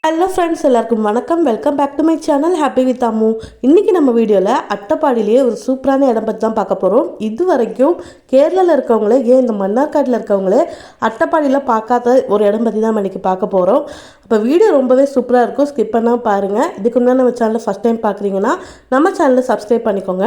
Hello friends, எல்லாருக்கும் வணக்கம். Welcome back to my channel happy with Ammu. இன்றைக்கி நம்ம வீடியோவில் அட்டப்பாடியிலேயே ஒரு சூப்பரான இடம் பற்றி தான் பார்க்க போகிறோம். இது வரைக்கும் கேரளாவில் இருக்கவங்களே, ஏன் இந்த மன்னார்காட்டில் இருக்கவங்களே அட்டப்பாடியில் பார்க்காத ஒரு இடம் பற்றி தான் நம்ம இன்றைக்கி பார்க்க போகிறோம். இப்போ வீடியோ ரொம்பவே சூப்பராக இருக்கும், ஸ்கிப் பண்ணால் பாருங்கள். இதுக்கு முன்னாடி நம்ம சேனலில் ஃபஸ்ட் டைம் பார்க்குறீங்கன்னா நம்ம சேனலை சப்ஸ்கிரைப் பண்ணிக்கோங்க.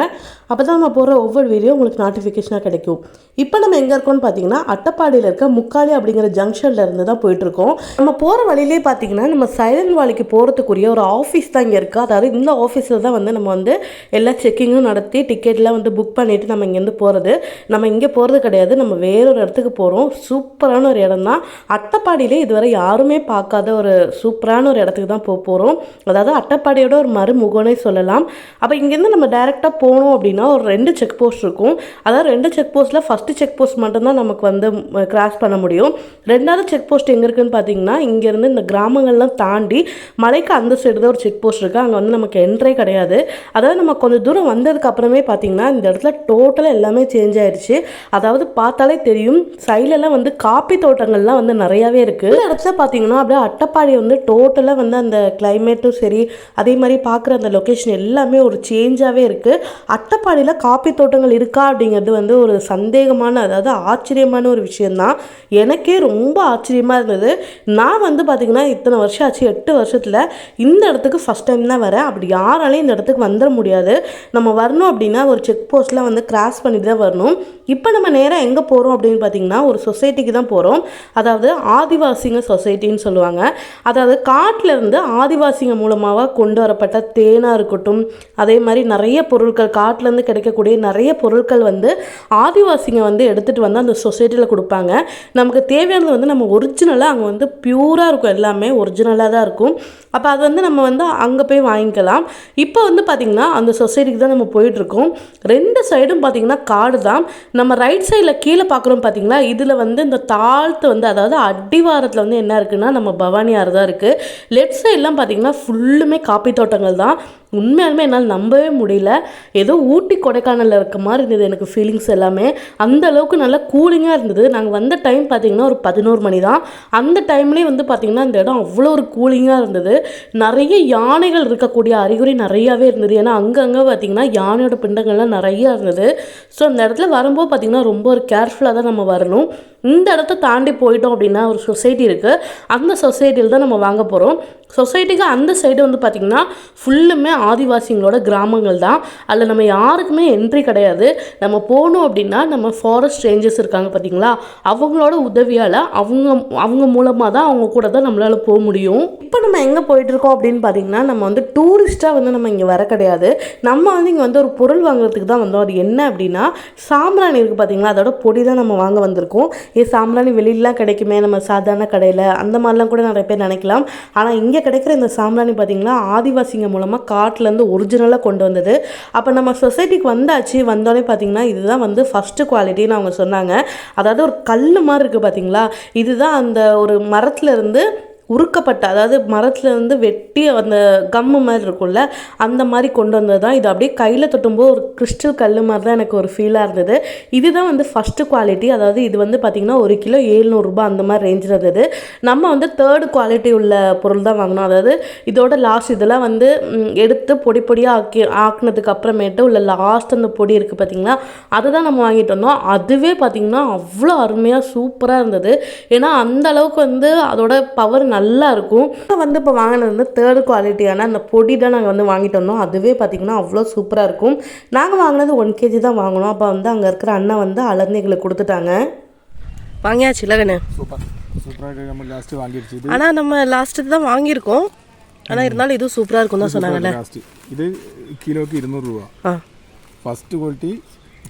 அப்போ தான் நம்ம போகிற ஒவ்வொரு வீடியோ உங்களுக்கு நோட்டிஃபிகேஷனாக கிடைக்கும். இப்போ நம்ம எங்கே இருக்கோம்னு பார்த்தீங்கன்னா அட்டப்பாடியில் இருக்க முக்காலி அப்படிங்கிற ஜங்ஷனில் இருந்து தான் போயிட்டுருக்கோம். நம்ம போகிற வழியிலே பார்த்தீங்கன்னா நம்ம சைலண்ட் வேலிக்கு போகிறதுக்குரிய ஒரு ஆஃபீஸ் தான் இங்கே இருக்குது. அதாவது இந்த ஆஃபீஸில் தான் வந்து நம்ம வந்து எல்லா செக்கிங்கும் நடத்தி டிக்கெட்லாம் வந்து புக் பண்ணிவிட்டு நம்ம இங்கேருந்து போகிறது. நம்ம இங்கே போகிறது கிடையாது, நம்ம வேறொரு இடத்துக்கு போகிறோம். சூப்பரான ஒரு இடம் தான். அட்டப்பாடியிலே இதுவரை யாருமே பார்க்காத ஒரு சூப்பரான ஒரு இடத்துக்கு தான் போகிறோம். அதாவது அட்டப்பாடியோட ஒரு மறுமுகனே சொல்லலாம். அப்போ இங்கேருந்து நம்ம டைரெக்டாக போனோம் அப்படின்னா ஒரு 2 செக் போஸ்ட் இருக்கும். அதாவது 2 செக் போஸ்ட்டில் ஃபஸ்ட்டு செக் போஸ்ட் மட்டும்தான் நமக்கு வந்து கிராஸ் பண்ண முடியும். 2வது செக் போஸ்ட் எங்கே இருக்குதுன்னு பார்த்தீங்கன்னா இங்கேருந்து இந்த கிராமங்கள்லாம் தாண்டி மலைக்கு அந்த சைடு தான் ஒரு செக் போஸ்ட் இருக்குது. அங்கே வந்து நமக்கு என்ட்ரே கிடையாது. அதாவது நம்ம கொஞ்சம் தூரம் வந்ததுக்கு அப்புறமே பார்த்தீங்கன்னா இந்த இடத்துல டோட்டலாக எல்லாமே சேஞ்ச் ஆயிடுச்சு. அதாவது பார்த்தாலே தெரியும், சைட்லலாம் வந்து காப்பி தோட்டங்கள்லாம் வந்து நிறையாவே இருக்குது. இந்த இடத்துல பார்த்தீங்கன்னா அப்படியே அட்டப்பாடி வந்து டோட்டலாக வந்து அந்த கிளைமேட்டும் சரி, அதே மாதிரி பார்க்குற அந்த லொக்கேஷன் எல்லாமே ஒரு சேஞ்சாகவே இருக்குது. அட்டப்பாடியில் காப்பி தோட்டங்கள் இருக்கா அப்படிங்கிறது வந்து ஒரு சந்தேகமான, அதாவது ஆச்சரியமான ஒரு விஷயந்தான். எனக்கே ரொம்ப ஆச்சரியமாக இருந்தது. நான் வந்து பார்த்திங்கன்னா இத்தனை வருஷம் ஆச்சு, 8 வருஷத்தில் இந்த இடத்துக்கு ஃபஸ்ட் டைம் தான் வரேன். அப்படி யாராலையும் இந்த இடத்துக்கு வந்துட முடியாது. நம்ம வரணும் அப்படின்னா ஒரு செக் போஸ்ட்லாம் வந்து கிராஸ் பண்ணிட்டு தான் வரணும். இப்போ நம்ம நேராக எங்கே போகிறோம் அப்படின்னு பார்த்தீங்கன்னா ஒரு சொசைட்டிக்கு தான் போகிறோம். அதாவது ஆதிவாசிங்க சொசைட்டின்னு சொல்லுவாங்க. அதாவது காட்டிலேருந்து ஆதிவாசிங்க மூலமாக கொண்டு வரப்பட்ட தேனாக இருக்கட்டும், அதே மாதிரி நிறைய பொருட்கள், காட்டிலேருந்து கிடைக்கக்கூடிய நிறைய பொருட்கள் வந்து ஆதிவாசிங்க வந்து எடுத்துகிட்டு வந்து அந்த சொசைட்டியில் கொடுப்பாங்க. நமக்கு தேவையானது வந்து நம்ம ஒரிஜினலாக அங்கே வந்து பியூராக இருக்கும், எல்லாமே ஒரிஜினலாக தான் இருக்கும். அப்போ அது வந்து நம்ம வந்து அங்கே போய் வாங்கிக்கலாம். இப்போ வந்து பார்த்திங்கன்னா அந்த சொசைட்டிக்கு தான் நம்ம போயிட்டுருக்கோம். 2 சைடும் பார்த்திங்கன்னா காடு தான். நம்ம ரைட் சைடில் கீழே பார்க்குறோம் பார்த்திங்களா, இதில் வந்து இந்த தாழ்த்து வந்து, அதாவது அடிவாரத்தில் வந்து என்ன இருக்குன்னா நம்ம பவானி ஆறு தான் இருக்குது. லெஃப்ட் சைட்லாம் பார்த்திங்கன்னா ஃபுல்லுமே காப்பி தோட்டங்கள் தான். உண்மையாலுமே என்னால் நம்பவே முடியல. ஏதோ ஊட்டி கொடைக்கானலில் இருக்க மாதிரி இருந்தது எனக்கு ஃபீலிங்ஸ் எல்லாமே. அந்த அளவுக்கு நல்லா கூலிங்காக இருந்தது. நாங்கள் வந்த டைம் பார்த்திங்கன்னா ஒரு 11 மணி தான். அந்த டைம்லேயே வந்து பார்த்திங்கன்னா இந்த இடம் அவ்வளோ ஒரு கூலிங்காக இருந்தது. நிறைய யானைகள் இருக்கக்கூடிய அறிகுறி நிறையாவே இருந்தது. ஏன்னா அங்கங்கே பார்த்திங்கன்னா யானையோட பிண்டங்கள்லாம் நிறையா இருந்தது. ஸோ அந்த இடத்துல வரும்போது பார்த்திங்கன்னா ரொம்ப ஒரு கேர்ஃபுல்லாக தான் நம்ம வரணும். இந்த இடத்த தாண்டி போயிட்டோம் அப்படின்னா ஒரு சொசைட்டி இருக்குது. அந்த சொசைட்டியில் தான் நம்ம வாங்க போகிறோம். சொசைட்டிக்கு அந்த சைடு வந்து பார்த்திங்கன்னா ஃபுல்லுமே ஆதிவாசிங்களோட கிராமங்கள் தான். அதில் நம்ம யாருக்குமே என்ட்ரி கிடையாது. நம்ம போகணும் அப்படின்னா நம்ம ஃபாரஸ்ட் ரேஞ்சர்ஸ் இருக்காங்க பார்த்திங்களா, அவங்களோட உதவியால் அவங்க மூலமாக தான், அவங்க கூட தான் நம்மளால் போக முடியும். இப்போ நம்ம எங்கே போயிட்டுருக்கோம் அப்படின்னு பார்த்திங்கன்னா நம்ம வந்து டூரிஸ்ட்டாக வந்து நம்ம இங்கே வர கிடையாது. நம்ம வந்து இங்கே வந்து ஒரு பொருள் வாங்குறதுக்கு தான் வந்தோம். அது என்ன அப்படின்னா சாம்பிராணி இருக்குது பார்த்திங்களா, அதோட பொடி தான் நம்ம வாங்க வந்திருக்கோம். சாம்பிராணி வெளியிலாம் கிடைக்குமே நம்ம சாதாரண கடையில், அந்த மாதிரிலாம் கூட நிறைய பேர் நினைக்கலாம். ஆனால் இங்கே கிடைக்கிற இந்த சாம்பிராணி பார்த்திங்கன்னா ஆதிவாசிங்க மூலமாக காட்டிலேருந்து ஒரிஜினலாக கொண்டு வந்தது. அப்போ நம்ம சொசைட்டிக்கு வந்தோடனே பார்த்திங்கன்னா இதுதான் வந்து ஃபஸ்ட்டு குவாலிட்டின்னு அவங்க சொன்னாங்க. அதாவது ஒரு கல் மாதிரி இருக்குது பார்த்திங்களா, இதுதான் அந்த ஒரு மரத்துலேருந்து உருக்கப்பட்ட, அதாவது மரத்துலேருந்து வெட்டி அந்த கம்மு மாதிரி இருக்கும்ல, அந்த மாதிரி கொண்டு வந்தது தான் இது. அப்படியே கையில் தொட்டும்போது ஒரு கிறிஸ்டல் கல் மாதிரி தான் எனக்கு ஒரு ஃபீலாக இருந்தது. இதுதான் வந்து ஃபஸ்ட்டு குவாலிட்டி. அதாவது இது வந்து பார்த்திங்கன்னா 1 கிலோ 700 ரூபாய் அந்த மாதிரி ரேஞ்சில் இருந்தது. நம்ம வந்து 3rd குவாலிட்டி உள்ள பொருள் தான் வாங்கினோம். அதாவது இதோட லாஸ்ட் இதெல்லாம் வந்து எடுத்து பொடி பொடியாக ஆக்கினதுக்கு அப்புறமேட்டு உள்ள லாஸ்ட் அந்த பொடி இருக்குது பார்த்திங்களா, அதுதான் நம்ம வாங்கிட்டு வந்தோம். அதுவே பார்த்திங்கன்னா அவ்வளோ அருமையாக சூப்பராக இருந்தது. ஏன்னா அந்த அளவுக்கு வந்து அதோட பவர் நல்லா இருக்கும். வந்து இப்போ வாங்கினது வந்து 3rd குவாலிட்டியான அந்த பொடி தான் நாங்கள் வந்து வாங்கிட்டு வந்தோம். அதுவே பார்த்திங்கன்னா அவ்வளோ சூப்பராக இருக்கும். நாங்கள் வாங்கினது 1 kg தான் வாங்கினோம். அப்போ வந்து அங்கே இருக்கிற அண்ணா வந்து அளந்து எங்களுக்கு கொடுத்துட்டாங்க. வாங்கியாச்சு இல்லைங்கண்ணே, சூப்பராக நம்ம லாஸ்ட்டு வாங்கிடுச்சு. ஆனால் நம்ம லாஸ்ட்டு தான் வாங்கியிருக்கோம். ஆனால் இருந்தாலும் இதுவும் சூப்பராக இருக்கும் தான் சொன்னாங்கல்ல. இது கிலோக்கு 200 ரூபா. ஃபஸ்ட்டு குவாலிட்டி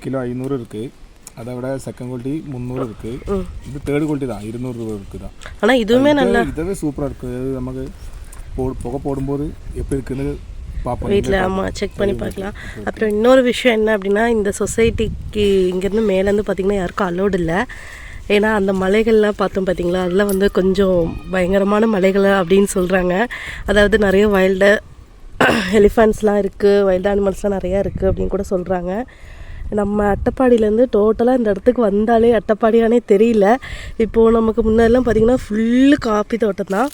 கிலோ 500 இருக்குது. அதை விட செகண்ட் குவாலிட்டி 300 இருக்குது. இது 3rd குவாலிட்டி தான் 200 ரூபா இருக்குது தான். ஆனால் இதுவுமே நல்லா, இதுவே சூப்பராக இருக்குது. நமக்கு புகை போடும்போது எப்படி இருக்குன்னு பார்ப்போம் வீட்டில். ஆமாம், செக் பண்ணி பார்க்கலாம். அப்புறம் இன்னொரு விஷயம் என்ன அப்படின்னா இந்த சொசைட்டிக்கு இங்கேருந்து மேலேருந்து பார்த்திங்கன்னா யாருக்கும் அலோடு இல்லை. ஏன்னா அந்த மலைகள்லாம் பார்த்தோம் பார்த்திங்களா, அதெல்லாம் வந்து கொஞ்சம் பயங்கரமான மலைகள் அப்படின்னு சொல்கிறாங்க. அதாவது நிறைய வைல்டு எலிஃபண்ட்ஸ்லாம் இருக்குது, வைல்டு அனிமல்ஸ்லாம் நிறையா இருக்குது அப்படின்னு கூட சொல்கிறாங்க. நம்ம அட்டப்பாடியிலேருந்து டோட்டலாக இந்த இடத்துக்கு வந்தாலே அட்டப்பாடியானே தெரியல. இப்போது நமக்கு முன்னாடிலாம் பார்த்திங்கன்னா ஃபுல்லு காப்பி தோட்டம் தான்.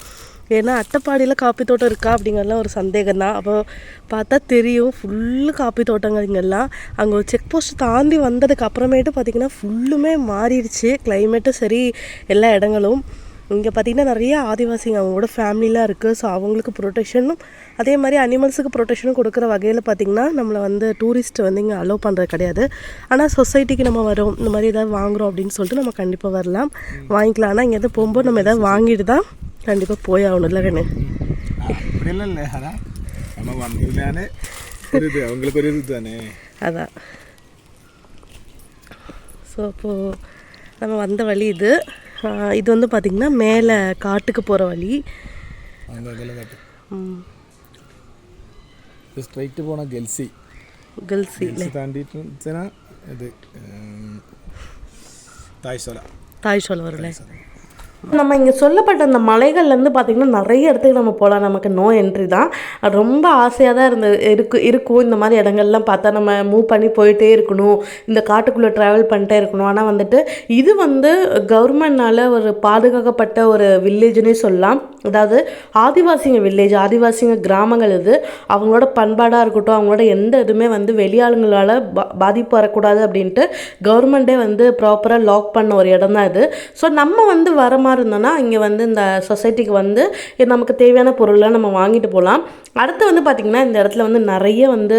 ஏன்னா அட்டப்பாடியில் காப்பி தோட்டம் இருக்கா அப்படிங்கிறதுலாம் ஒரு சந்தேகம் தான். அப்போ பார்த்தா தெரியும், ஃபுல்லு காப்பி தோட்டங்கள் இங்கெல்லாம். அங்கே ஒரு செக் போஸ்ட் தாண்டி வந்ததுக்கு அப்புறமேட்டு பார்த்திங்கன்னா ஃபுல்லுமே மாறிடுச்சு, கிளைமேட்டும் சரி எல்லா இடங்களும். இங்கே பார்த்திங்கன்னா நிறைய ஆதிவாசிங்க அவங்களோட ஃபேமிலிலாம் இருக்குது. ஸோ அவங்களுக்கு ப்ரொடெக்ஷனும் அதே மாதிரி அனிமல்ஸுக்கு ப்ரொடெக்ஷனும் கொடுக்குற வகையில் பார்த்திங்கன்னா நம்மளை வந்து டூரிஸ்ட் வந்து இங்கே அலோவ் பண்ணுறது கிடையாது. ஆனால் சொசைட்டிக்கு நம்ம வரோம், இந்த மாதிரி எதாவது வாங்குகிறோம் அப்படின்னு சொல்லிட்டு நம்ம கண்டிப்பாக வரலாம், வாங்கிக்கலாம். ஆனால் இங்கேருந்து போகும்போது நம்ம எதாவது வாங்கிட்டு தான் கண்டிப்பாக போய் ஆகணும். இல்லை கண்ணு அவங்களுக்கு ஒரு இது தானே. அதான். ஸோ அப்போது நம்ம வந்த வழி இது. இது வந்து பார்த்திங்கன்னா மேலே காட்டுக்கு போகிற வழி. ஸ்ட்ரைட்டு போனால் கெல்சி தாண்டிட்டு இது தாய்சோலை வரும்ல. நம்ம இங்கே சொல்லப்பட்ட அந்த மலைகள்லேருந்து பார்த்திங்கன்னா நிறைய இடத்துக்கு நம்ம போகலாம், நமக்கு நோ என்ட்ரி தான். ரொம்ப ஆசையாக தான் இருக்கும் இந்த மாதிரி இடங்கள்லாம் பார்த்தா நம்ம மூவ் பண்ணி போயிட்டே இருக்கணும், இந்த காட்டுக்குள்ளே ட்ராவல் பண்ணிட்டே இருக்கணும். ஆனால் வந்துட்டு இது வந்து கவர்மெண்ட்னால் ஒரு பாதுகாக்கப்பட்ட ஒரு வில்லேஜ்னே சொல்லலாம். அதாவது ஆதிவாசிங்க வில்லேஜ், ஆதிவாசிங்க கிராமங்கள் இது. அவங்களோட பண்பாடாக இருக்கட்டும், அவங்களோட எந்த இதுவுமே வந்து வெளியாளுங்களால் பாதிப்பு வரக்கூடாது அப்படின்ட்டு கவர்மெண்ட்டே வந்து ப்ராப்பராக லாக் பண்ண ஒரு இடம் தான் இது. ஸோ நம்ம வந்து வர மாதிரி இருந்தோன்னா இங்கே வந்து இந்த சொசைட்டிக்கு வந்து நமக்கு தேவையான பொருள்லாம் நம்ம வாங்கிட்டு போகலாம். அடுத்து வந்து பார்த்திங்கன்னா இந்த இடத்துல வந்து நிறைய வந்து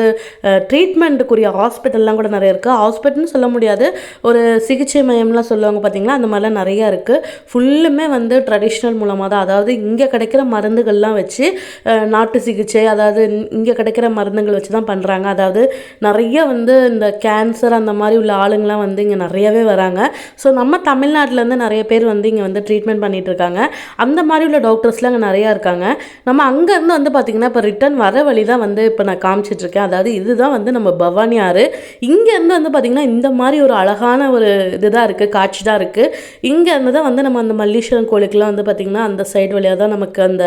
ட்ரீட்மெண்ட்டுக்குரிய ஹாஸ்பிட்டல்லாம் கூட நிறைய இருக்குது. ஹாஸ்பிட்டல்னு சொல்ல முடியாது, ஒரு சிகிச்சை மையம்லாம் சொல்லுவாங்க பார்த்திங்களா, அந்த மாதிரிலாம் நிறையா இருக்குது. ஃபுல்லுமே வந்து ட்ரெடிஷ்னல் மூலமாக தான், அதாவது இங்கே கிடைக்கிற மருந்துகள்லாம் வச்சு நாட்டு சிகிச்சை, அதாவது இங்கே கிடைக்கிற மருந்துகள் வச்சு தான் பண்ணுறாங்க. அதாவது நிறைய வந்து இந்த கேன்சர் அந்த மாதிரி உள்ள ஆளுங்கள்லாம் வந்து இங்கே நிறையவே வராங்க. ஸோ நம்ம தமிழ்நாட்டிலேருந்து நிறைய பேர் வந்து இங்கே வந்து ட்ரீட்மெண்ட் பண்ணிகிட்டு இருக்காங்க. அந்த மாதிரி உள்ள டாக்டர்ஸ்லாம் அங்கே நிறையா இருக்காங்க. நம்ம அங்கேருந்து வந்து பார்த்திங்கன்னா இப்போ ரிட்டர்ன் வர வழி தான் வந்து இப்போ நான் காமிச்சிட்ருக்கேன். அதாவது இதுதான் வந்து நம்ம பவானி ஆறு. இங்கேருந்து வந்து பார்த்திங்கன்னா இந்த மாதிரி ஒரு அழகான ஒரு இதுதான் இருக்குது, காட்சி தான் இருக்குது. இங்கேருந்து தான் வந்து நம்ம அந்த மல்லீஸ்வரன் கோயிலுக்கெலாம் வந்து பார்த்திங்கன்னா அந்த சைடு வழியாக தான் நமக்கு அந்த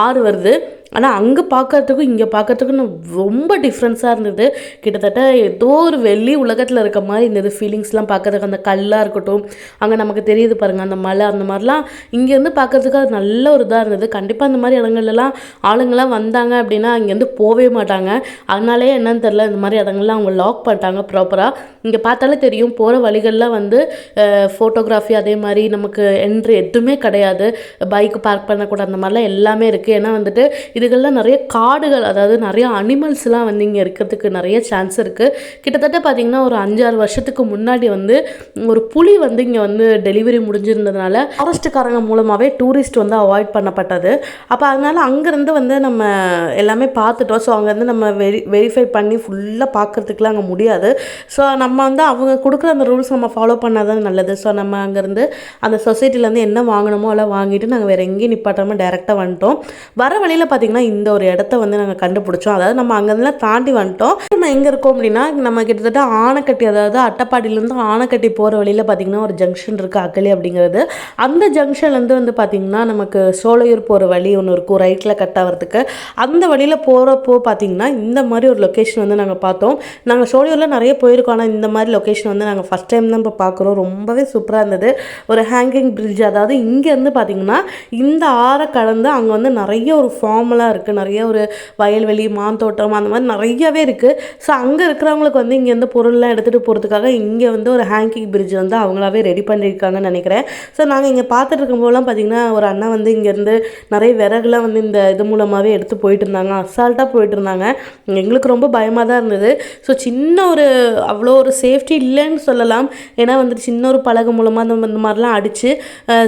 ஆறு வருது. ஆனால் அங்கே பார்க்கறதுக்கும் இங்கே பார்க்கறதுக்கும் ரொம்ப டிஃப்ரென்ஸாக இருந்தது. கிட்டத்தட்ட ஏதோ ஒரு வெள்ளி உலகத்தில் இருக்க மாதிரி இருந்தது ஃபீலிங்ஸ்லாம் பார்க்கறதுக்கு. அந்த கல்லாக இருக்கட்டும், அங்கே நமக்கு தெரியுது பாருங்கள் அந்த மலை, அந்த மாதிரிலாம் இங்கேருந்து பார்க்கறதுக்கு அது நல்ல ஒரு இதாக இருந்தது. கண்டிப்பாக அந்த மாதிரி இடங்கள்லாம் ஆளுங்கள்லாம் வந்தாங்க அப்படின்னா அங்கேருந்து போகவே மாட்டாங்க. அதனாலே என்னன்னு தெரில, இந்த மாதிரி இடங்கள்லாம் அவங்க லாக் பண்ணிட்டாங்க ப்ராப்பராக. இங்கே பார்த்தாலே தெரியும், போகிற வழிகள்லாம் வந்து ஃபோட்டோகிராஃபி அதே மாதிரி நமக்கு என்ட்ரி எதுவுமே கிடையாது, பைக்கு பார்க் பண்ணக்கூடாது, அந்த மாதிரிலாம் எல்லாமே இருக்குது. ஏன்னா வந்துட்டு இதுகள்லாம் நிறைய காடுகள், அதாவது நிறைய அனிமல்ஸ்லாம் வந்து இங்கே இருக்கிறதுக்கு நிறைய சான்ஸ் இருக்குது. கிட்டத்தட்ட பார்த்திங்கன்னா ஒரு 5-6 வருஷத்துக்கு முன்னாடி வந்து ஒரு புலி வந்து இங்கே வந்து டெலிவரி முடிஞ்சிருந்ததுனால ஃபாரஸ்ட்டுக்காரங்க மூலமாகவே டூரிஸ்ட் வந்து அவாய்ட் பண்ணப்பட்டது. அப்போ அதனால் அங்கேருந்து வந்து நம்ம எல்லாமே பார்த்துட்டோம். ஸோ அங்கேருந்து நம்ம வெரிஃபை பண்ணி ஃபுல்லாக பார்க்குறதுக்குலாம் அங்கே முடியாது. ஸோ நம்ம வந்து அவங்க கொடுக்குற அந்த ரூல்ஸ் நம்ம ஃபாலோ பண்ணால் தான் நல்லது. ஸோ நம்ம அங்கேருந்து அந்த சொசைட்டிலேருந்து என்ன வாங்கணுமோ அதெல்லாம் வாங்கிட்டு நாங்கள் வேறு எங்கேயும் நிப்பாட்டாமல் டேரெக்டாக வந்துட்டோம். வர வழியில் பார்த்திங்கன்னா இந்த ஒரு இடத்த வந்து நாங்கள் கண்டுபிடிச்சோம். அதாவது நம்ம அங்கெல்லாம் தாண்டி வந்துட்டோம். நம்ம எங்கே இருக்கோம் அப்படின்னா நம்ம கிட்டத்தட்ட ஆனைக்கட்டி, அதாவது அட்டப்பாடியிலேருந்து ஆனைக்கட்டி போகிற வழியில் பார்த்திங்கன்னா ஒரு ஜங்ஷன் இருக்குது, அகலி அப்படிங்கிறது. அந்த ஜங்ஷன்லேருந்து வந்து பார்த்திங்கன்னா நமக்கு சோலையூர் போகிற வழி ஒன்று இருக்கும், ரைட்டில் கட் ஆகிறதுக்கு. அந்த வழியில் போகிறப்போ பார்த்திங்கன்னா இந்த மாதிரி ஒரு லொக்கேஷன் வந்து நாங்கள் பார்த்தோம். நாங்கள் சோலையூரில் நிறைய போயிருக்கோம், ஆனால் இந்த மாதிரி லொக்கேஷன் வந்து நாங்கள் ஃபஸ்ட் டைம் தான் இப்போ பார்க்குறோம். ரொம்பவே சூப்பராக இருந்தது. ஒரு ஹேங்கிங் பிரிட்ஜ், அதாவது இங்கேருந்து பார்த்திங்கன்னா இந்த ஆறை கடந்து அங்கே வந்து நிறைய ஒரு ஃபார்மெலாம் இருக்குது, நிறைய ஒரு வயல்வெளி, மாந்தோட்டம், அந்த மாதிரி நிறையவே இருக்குது. ஸோ அங்கே இருக்கிறவங்களுக்கு வந்து இங்கேருந்து பொருள்லாம் எடுத்துகிட்டு போகிறதுக்காக இங்கே வந்து ஒரு ஹேங்கிங் பிரிட்ஜ் வந்து அவங்களாவே ரெடி பண்ணியிருக்காங்கன்னு நினைக்கிறேன். ஸோ நாங்கள் இங்கே பார்த்துட்டு இருக்கும்போதெல்லாம் பார்த்திங்கன்னா ஒரு அண்ணா வந்து இங்கேருந்து நிறைய விறகுலாம் வந்து இந்த இது மூலமாகவே எடுத்து போயிட்டு இருந்தாங்க, அசால்ட்டாக போயிட்டு இருந்தாங்க. எங்களுக்கு ரொம்ப பயமாக தான் இருந்தது. ஸோ சின்ன ஒரு அவ்வளோ ஒரு சேஃப்டி இல்லைன்னு சொல்லலாம். ஏன்னா வந்துட்டு சின்ன ஒரு பலகை மூலமாக இந்த மாதிரிலாம் அடித்து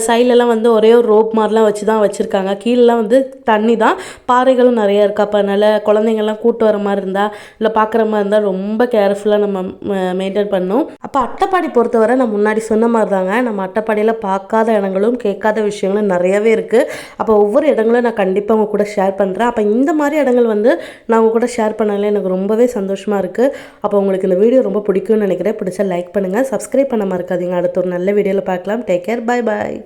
சைட்லலாம் வந்து ஒரே ஒரு ரோப் மாதிரிலாம் வச்சு தான் வச்சுருக்காங்க. கீழெலாம் வந்து தண்ணி தான், பாறைகளும் நிறையா இருக்குது. அப்போ அதனால் குழந்தைங்கள்லாம் கூட்டு வர மாதிரி இருந்தால் இல்லை பார்க்குற மாதிரி இருந்தால் ரொம்ப கேர்ஃபுல்லாக நம்ம மெயின்டைன் பண்ணணும். அப்போ அட்டப்பாடி பொறுத்தவரை நான் முன்னாடி சொன்ன மாதிரி தாங்க, நம்ம அட்டப்பாடியில் பார்க்காத இடங்களும் கேட்காத விஷயங்களும் நிறையவே இருக்குது. அப்போ ஒவ்வொரு இடங்களும் நான் கண்டிப்பாக உங்கள் கூட ஷேர் பண்ணுறேன். அப்போ இந்த மாதிரி இடங்கள் வந்து நான் உங்கள் கூட ஷேர் பண்ணல எனக்கு ரொம்பவே சந்தோஷமாக இருக்குது. அப்போ உங்களுக்கு இந்த வீடியோ ரொம்ப பிடிக்கும்னு நினைக்கிறேன். பிடிச்சா லைக் பண்ணுங்கள், சப்ஸ்கிரைப் பண்ண மறக்காதீங்க. அடுத்த ஒரு நல்ல வீடியோவில் பார்க்கலாம். Take care, bye bye.